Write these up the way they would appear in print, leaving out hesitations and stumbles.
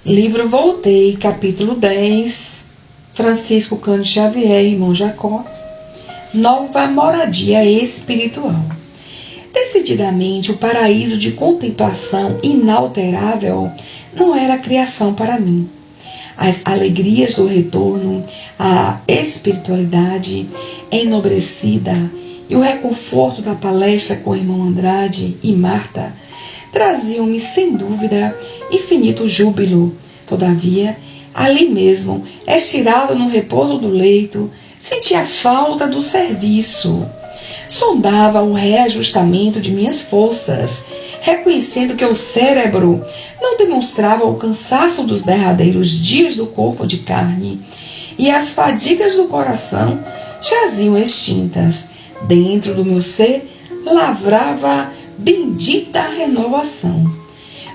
Livro Voltei, capítulo 10, Francisco Cândido Xavier, irmão Jacó, nova moradia espiritual. Decididamente, o paraíso de contemplação inalterável não era criação para mim. As alegrias do retorno à espiritualidade enobrecida e o reconforto da palestra com o irmão Andrade e Marta traziam-me, sem dúvida, infinito júbilo. Todavia, ali mesmo, estirado no repouso do leito, sentia a falta do serviço. Sondava o reajustamento de minhas forças, reconhecendo que o cérebro não demonstrava o cansaço dos derradeiros dias do corpo de carne, e as fadigas do coração jaziam extintas. Dentro do meu ser lavrava bendita renovação.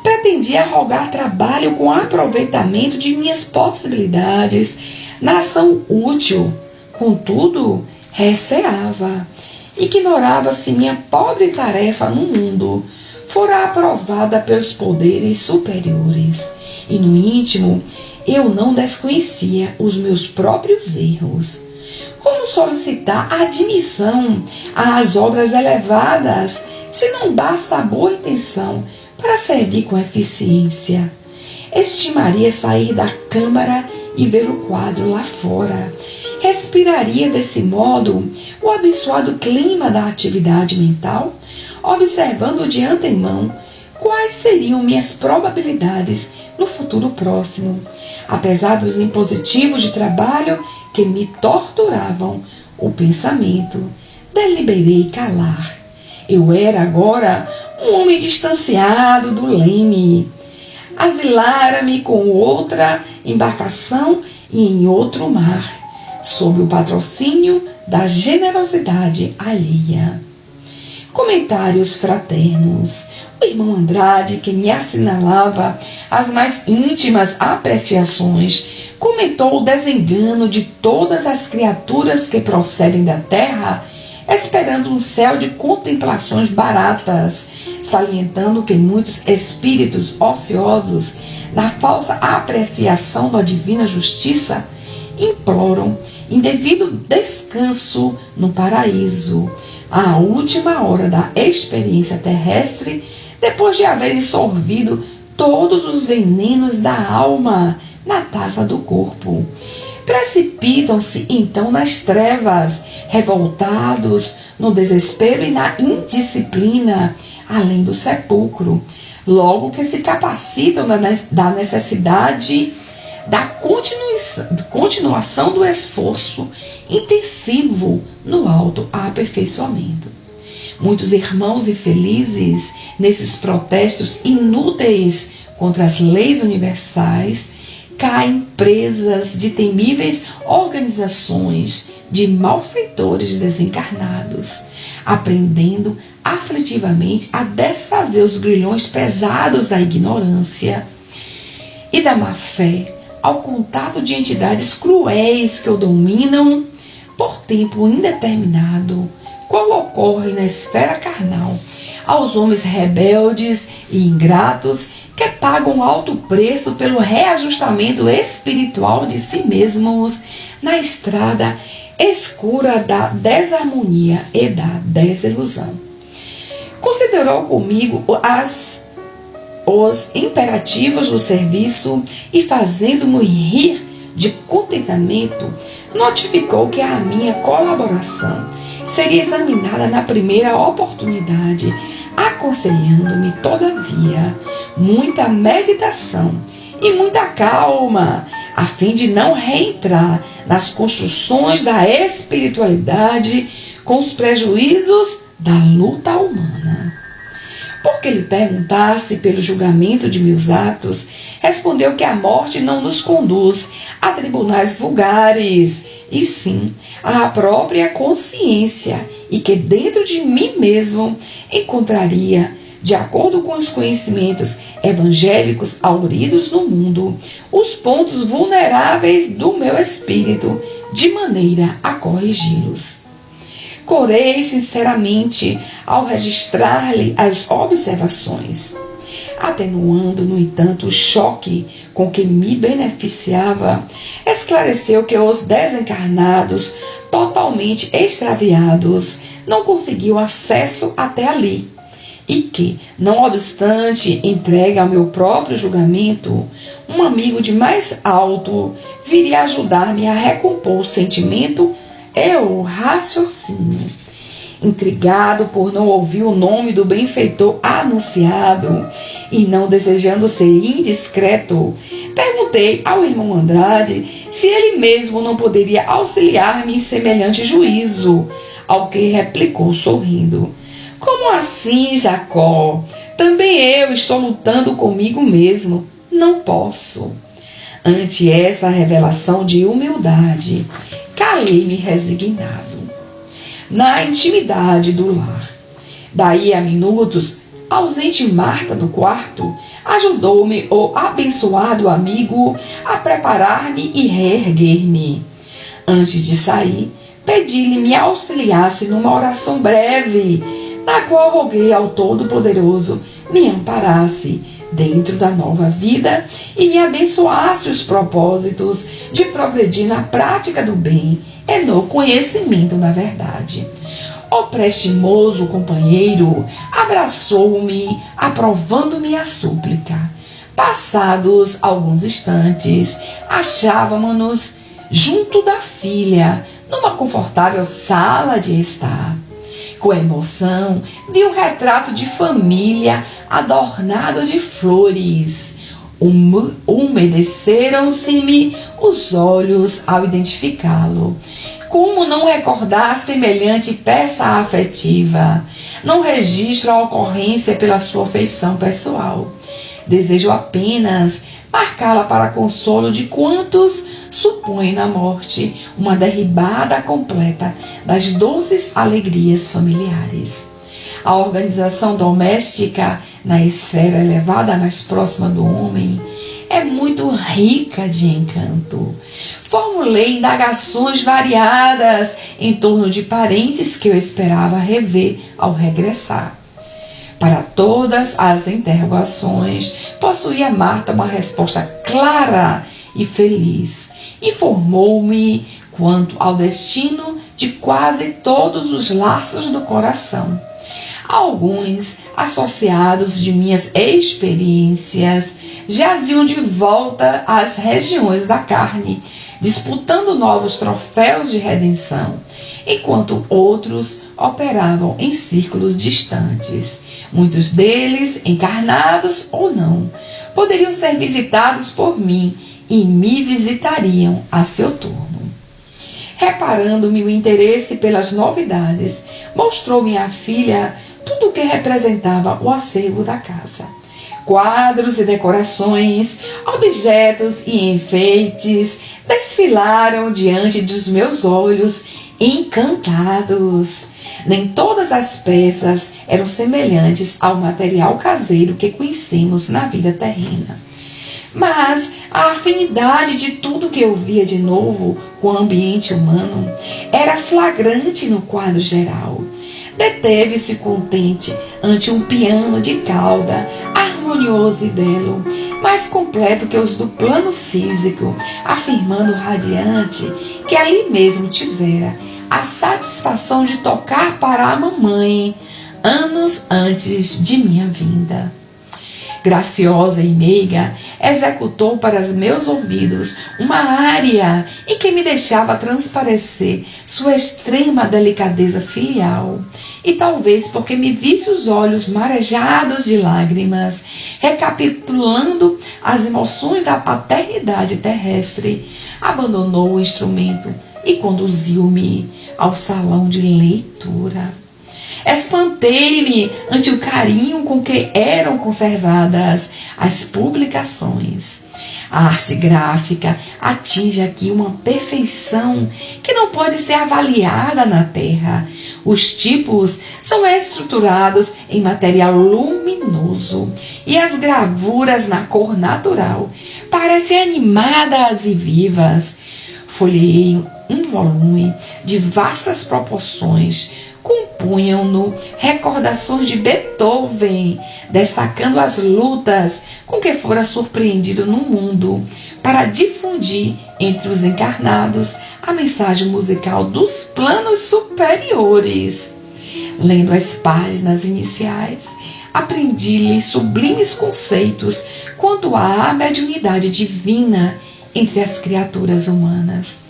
Pretendia rogar trabalho com aproveitamento de minhas possibilidades na ação útil. Contudo, receava. Ignorava se minha pobre tarefa no mundo fora aprovada pelos poderes superiores. E no íntimo, eu não desconhecia os meus próprios erros. Como solicitar admissão às obras elevadas, se não basta a boa intenção para servir com eficiência? Estimaria sair da câmara e ver o quadro lá fora. Respiraria desse modo o abençoado clima da atividade mental, observando de antemão quais seriam minhas probabilidades no futuro próximo. Apesar dos impositivos de trabalho que me torturavam o pensamento, deliberei calar. Eu era agora um homem distanciado do leme. Asilara-me com outra embarcação e em outro mar, sob o patrocínio da generosidade alheia. Comentários fraternos. O irmão Andrade, que me assinalava as mais íntimas apreciações, comentou o desengano de todas as criaturas que procedem da terra, esperando um céu de contemplações baratas, salientando que muitos espíritos ociosos, na falsa apreciação da divina justiça, imploram indevido descanso no paraíso, à última hora da experiência terrestre, depois de haverem sorvido todos os venenos da alma na taça do corpo. Precipitam-se então nas trevas, revoltados no desespero e na indisciplina, além do sepulcro, logo que se capacitam da necessidade da continuação do esforço intensivo no autoaperfeiçoamento. Muitos irmãos infelizes, nesses protestos inúteis contra as leis universais, caem presas de temíveis organizações de malfeitores desencarnados, aprendendo aflitivamente a desfazer os grilhões pesados da ignorância e da má-fé, ao contato de entidades cruéis que o dominam por tempo indeterminado, qual ocorre na esfera carnal, aos homens rebeldes e ingratos que pagam alto preço pelo reajustamento espiritual de si mesmos na estrada escura da desarmonia e da desilusão. Considerou comigo os imperativos do serviço e, fazendo-me rir de contentamento, notificou que a minha colaboração seria examinada na primeira oportunidade, aconselhando-me, todavia, muita meditação e muita calma, a fim de não reentrar nas construções da espiritualidade com os prejuízos da luta humana. Porque lhe perguntasse pelo julgamento de meus atos, respondeu que a morte não nos conduz a tribunais vulgares, e sim à própria consciência, e que dentro de mim mesmo encontraria, de acordo com os conhecimentos evangélicos auridos no mundo, os pontos vulneráveis do meu espírito, de maneira a corrigi-los. Corei sinceramente ao registrar-lhe as observações. atenuando, no entanto, o choque com que me beneficiava, esclareceu que os desencarnados, totalmente extraviados, não conseguiam acesso até ali, e que, não obstante entregue ao meu próprio julgamento, um amigo de mais alto viria ajudar-me a recompor o sentimento e o raciocínio. Intrigado por não ouvir o nome do benfeitor anunciado e não desejando ser indiscreto, perguntei ao irmão Andrade se ele mesmo não poderia auxiliar-me em semelhante juízo, ao que replicou sorrindo: como assim, Jacó? Também eu estou lutando comigo mesmo. Não posso. Ante essa revelação de humildade, calei-me resignado. Na intimidade do lar. Daí a minutos, ausente Marta do quarto, ajudou-me o abençoado amigo a preparar-me e reerguer-me. Antes de sair, pedi-lhe me auxiliasse numa oração breve, na qual roguei ao Todo-Poderoso me amparasse dentro da nova vida e me abençoasse os propósitos de progredir na prática do bem e no conhecimento da verdade. O prestimoso companheiro abraçou-me, aprovando-me a súplica. Passados alguns instantes, achávamos-nos junto da filha, numa confortável sala de estar. Com emoção, vi um retrato de família adornado de flores. Umedeceram-se-me os olhos ao identificá-lo. Como não recordar semelhante peça afetiva? Não registro a ocorrência pela sua feição pessoal. Desejo apenas marcá-la para consolo de quantos supõem na morte uma derribada completa das doces alegrias familiares. A organização doméstica, na esfera elevada mais próxima do homem, é muito rica de encanto. Formulei indagações variadas em torno de parentes que eu esperava rever ao regressar. Para todas as interrogações, possuía Marta uma resposta clara e feliz. Informou-me quanto ao destino de quase todos os laços do coração. Alguns, associados de minhas experiências, jaziam de volta às regiões da carne, disputando novos troféus de redenção, enquanto outros operavam em círculos distantes. Muitos deles, encarnados ou não, poderiam ser visitados por mim e me visitariam a seu turno. Reparando-me o interesse pelas novidades, mostrou-me a filha tudo o que representava o acervo da casa. Quadros e decorações, objetos e enfeites desfilaram diante dos meus olhos encantados. Nem todas as peças eram semelhantes ao material caseiro que conhecemos na vida terrena. Mas a afinidade de tudo que eu via de novo com o ambiente humano era flagrante no quadro geral. Deteve-se contente ante um piano de cauda, harmonioso e belo, mais completo que os do plano físico, afirmando radiante que ali mesmo tivera a satisfação de tocar para a mamãe anos antes de minha vinda. Graciosa e meiga, executou para os meus ouvidos uma ária em que me deixava transparecer sua extrema delicadeza filial, e talvez porque me visse os olhos marejados de lágrimas, recapitulando as emoções da paternidade terrestre, abandonou o instrumento e conduziu-me ao salão de leitura. Espantei-me ante o carinho com que eram conservadas as publicações. A arte gráfica atinge aqui uma perfeição que não pode ser avaliada na Terra. Os tipos são estruturados em material luminoso e as gravuras na cor natural parecem animadas e vivas. Folheei um volume de vastas proporções, compunham-no recordações de Beethoven, destacando as lutas com que fora surpreendido no mundo para difundir entre os encarnados a mensagem musical dos planos superiores. Lendo as páginas iniciais, aprendi-lhe sublimes conceitos quanto à mediunidade divina entre as criaturas humanas.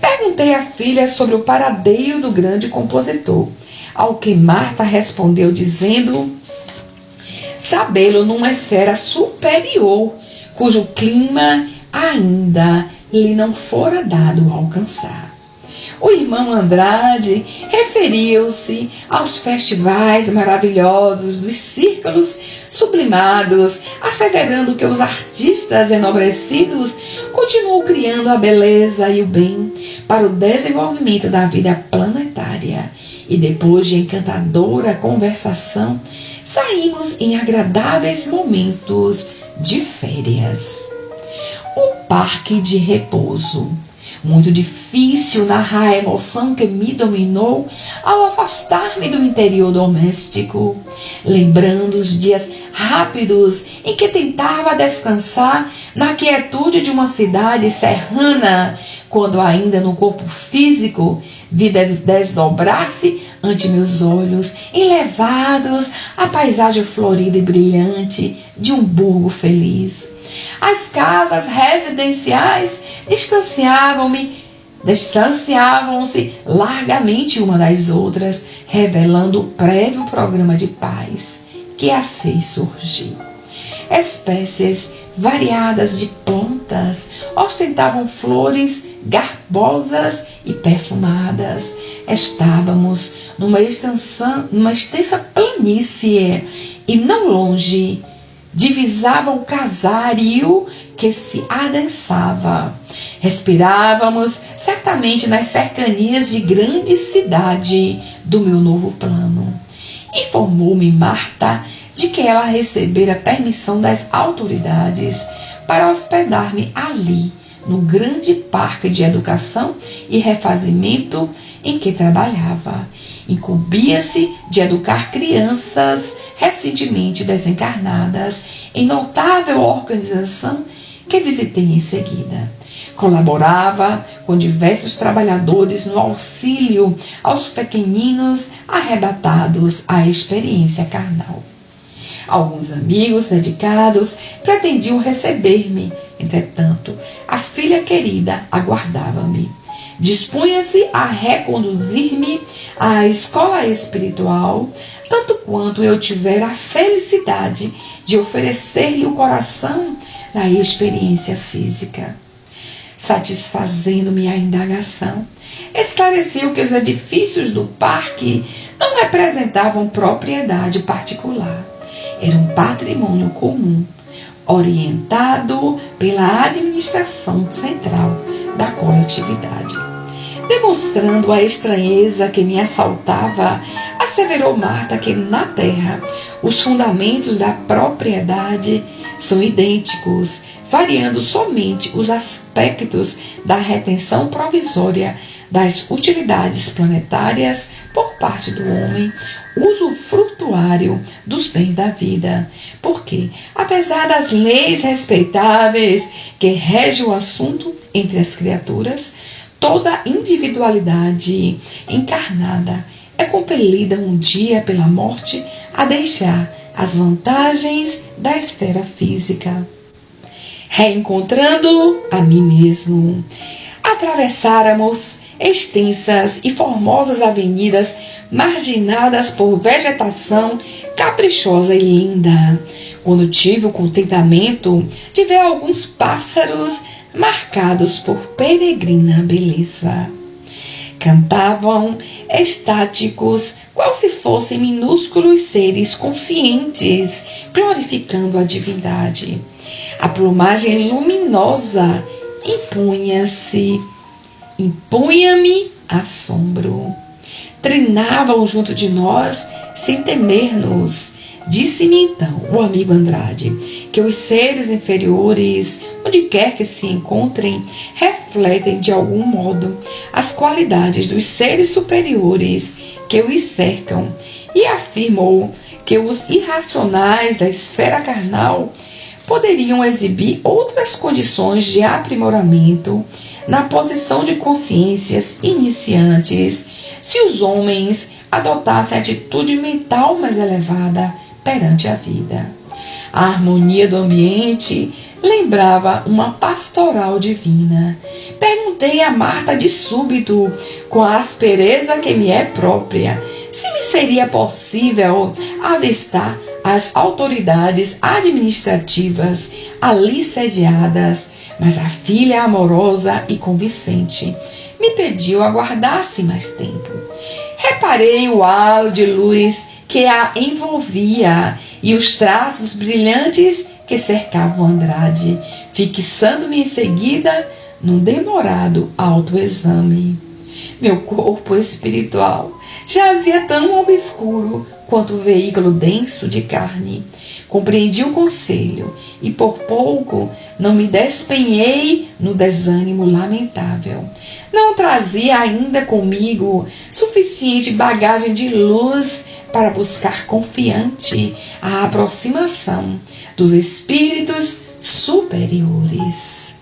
Perguntei à filha sobre o paradeiro do grande compositor, ao que Marta respondeu dizendo sabê-lo numa esfera superior, cujo clima ainda lhe não fora dado alcançar. O irmão Andrade referiu-se aos festivais maravilhosos dos círculos sublimados, asseverando que os artistas enobrecidos continuam criando a beleza e o bem para o desenvolvimento da vida planetária. E depois de encantadora conversação, saímos em agradáveis momentos de férias. O parque de repouso. Muito difícil narrar a emoção que me dominou ao afastar-me do interior doméstico, lembrando os dias rápidos em que tentava descansar na quietude de uma cidade serrana, quando ainda no corpo físico vi desdobrar-se ante meus olhos, enlevados à paisagem florida e brilhante de um burgo feliz. As casas residenciais distanciavam-se largamente uma das outras, revelando o prévio programa de paz que as fez surgir. Espécies variadas de plantas ostentavam flores garbosas e perfumadas. Estávamos numa extensa planície e não longe divisava o casário que se adensava. Respirávamos certamente nas cercanias de grande cidade do meu novo plano. Informou-me Marta de que ela recebera permissão das autoridades para hospedar-me ali, no grande parque de educação e refazimento em que trabalhava. Incumbia-se de educar crianças recentemente desencarnadas em notável organização que visitei em seguida. Colaborava com diversos trabalhadores no auxílio aos pequeninos arrebatados à experiência carnal. Alguns amigos dedicados pretendiam receber-me, entretanto, a filha querida aguardava-me. Dispunha-se a reconduzir-me à escola espiritual, tanto quanto eu tiver a felicidade de oferecer-lhe o coração da experiência física. Satisfazendo-me a indagação, esclareceu que os edifícios do parque não representavam propriedade particular. Era um patrimônio comum, orientado pela administração central da coletividade. Demonstrando a estranheza que me assaltava, asseverou Marta que na Terra os fundamentos da propriedade são idênticos, variando somente os aspectos da retenção provisória das utilidades planetárias por parte do homem, usufrutuário dos bens da vida, porque, apesar das leis respeitáveis que regem o assunto entre as criaturas, toda individualidade encarnada é compelida um dia pela morte a deixar as vantagens da esfera física. Reencontrando a mim mesmo, atravessáramos extensas e formosas avenidas marginadas por vegetação caprichosa e linda, quando tive o contentamento de ver alguns pássaros marcados por peregrina beleza. Cantavam estáticos, qual se fossem minúsculos seres conscientes, glorificando a divindade. A plumagem luminosa impunha-me assombro. Trinavam junto de nós sem temer-nos. Disse-me então o amigo Andrade que os seres inferiores, onde quer que se encontrem, refletem de algum modo as qualidades dos seres superiores que os cercam e afirmou que os irracionais da esfera carnal poderiam exibir outras condições de aprimoramento na posição de consciências iniciantes se os homens adotassem atitude mental mais elevada perante a vida. A harmonia do ambiente lembrava uma pastoral divina. Perguntei a Marta de súbito, com a aspereza que me é própria, se me seria possível avistar as autoridades administrativas ali sediadas, mas a filha amorosa e convincente me pediu aguardasse mais tempo. Reparei o halo de luz que a envolvia e os traços brilhantes que cercavam Andrade, fixando-me em seguida num demorado autoexame. Meu corpo espiritual jazia tão obscuro quanto o veículo denso de carne. Compreendi o conselho e por pouco não me despenhei no desânimo lamentável. Não trazia ainda comigo suficiente bagagem de luz para buscar confiante a aproximação dos espíritos superiores.